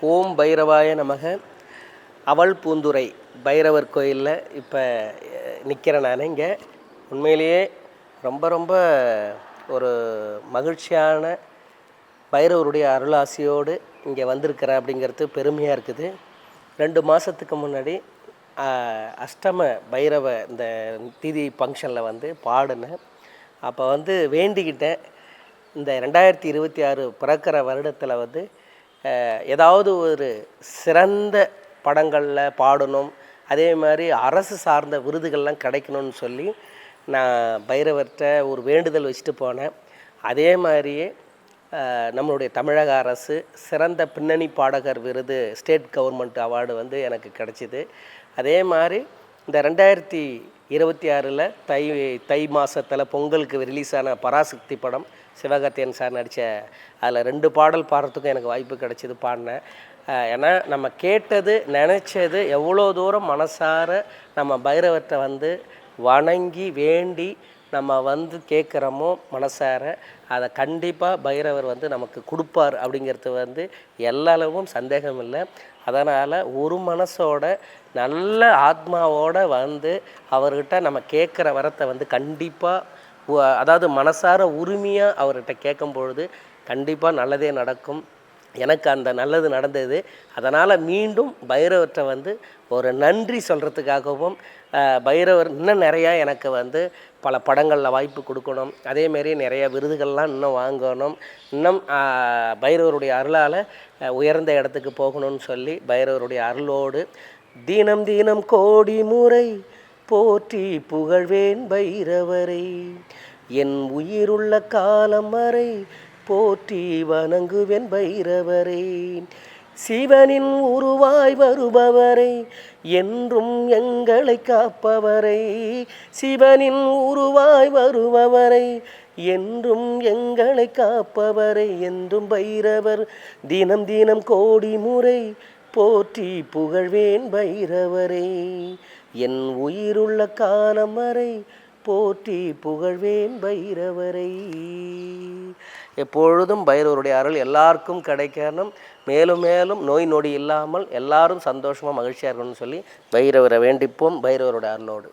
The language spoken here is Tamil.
ஓம் பைரவாய நமக. அவள் பூந்துரை பைரவர் கோயிலில் இப்போ நிற்கிறேன் நான். இங்கே உண்மையிலேயே ரொம்ப ரொம்ப ஒரு மகிழ்ச்சியான பைரவருடைய அருளாசியோடு இங்கே வந்திருக்கிறேன் அப்படிங்கிறது பெருமையாக இருக்குது. 2 மாதத்துக்கு முன்னாடி அஷ்டம பைரவ இந்த திதி ஃபங்க்ஷனில் பாடினேன். அப்போ வேண்டிக்கிட்டேன், இந்த 2026 பிறக்கிற வருடத்தில் ஏதாவது ஒரு சிறந்த படங்களில் பாடணும், அதே மாதிரி அரசு சார்ந்த விருதுகள்லாம் கிடைக்கணும்னு சொல்லி நான் பைரவர்கிட்ட ஒரு வேண்டுதல் வச்சுட்டு போனேன். அதே மாதிரியே நம்மளுடைய தமிழக அரசு சிறந்த பின்னணி பாடகர் விருது, ஸ்டேட் கவர்மெண்ட் அவார்டு எனக்கு கிடச்சிது. அதே மாதிரி இந்த 2026 தை மாதத்தில் பொங்கலுக்கு ரிலீஸ் ஆன பராசக்தி படம், சிவகார்த்தியன் சார் நடித்த, அதில் 2 பாடல் பாடுறதுக்கும் எனக்கு வாய்ப்பு கிடச்சிது, பாடினேன். ஏன்னா நம்ம கேட்டது நினச்சது எவ்வளோ தூரம் மனசார நம்ம பைரவர்கிட்ட வணங்கி வேண்டி நம்ம கேட்குறோமோ மனசார, அதை கண்டிப்பாக பைரவர் நமக்கு கொடுப்பார் அப்படிங்கிறது எல்லாளவும் சந்தேகம் இல்லை. அதனால் ஒரு மனசோட நல்ல ஆத்மாவோடு அவர்கிட்ட நம்ம கேட்குற வரத்தை கண்டிப்பாக, அதாவது மனசார உரிமையாக அவர்கிட்ட கேட்கும் பொழுது கண்டிப்பாக நல்லதே நடக்கும். எனக்கு அந்த நல்லது நடந்தது. அதனால் மீண்டும் பைரவர்கிட்ட ஒரு நன்றி சொல்கிறதுக்காகவும், பைரவர் இன்னும் நிறையா எனக்கு பல படங்களில் வாய்ப்பு கொடுக்கணும், அதேமாரி நிறையா விருதுகள்லாம் இன்னும் வாங்கணும், இன்னும் பைரவருடைய அருளால் உயர்ந்த இடத்துக்கு போகணும்னு சொல்லி பைரவருடைய அருளோடு தினம் தினம் கோடி முறை போற்றி புகழ்வேன் பைரவரை, என் உயிருள்ள காலம் வரை போற்றி வணங்குவேன் பைரவரை, சிவனின் உருவாய் வருபவரை, என்றும் எங்களை காப்பவரை, சிவனின் உருவாய் வருபவரை, என்றும் எங்களை காப்பவரை, என்றும் பைரவர் தினம் தினம் கோடி முறை போற்றி புகழ்வேன் பைரவரை, என் உயிருள்ள காலம் வரை போற்றி புகழ்வேன் பைரவரை. எப்பொழுதும் பைரவருடைய அருள் எல்லாருக்கும் கிடைக்கணும், மேலும் மேலும் நோய் நொடி இல்லாமல் எல்லாரும் சந்தோஷமாக மகிழ்ச்சியாக இருக்கணும்னு சொல்லி பைரவரை வேண்டிப்போம், பைரவருடைய அருளோடு.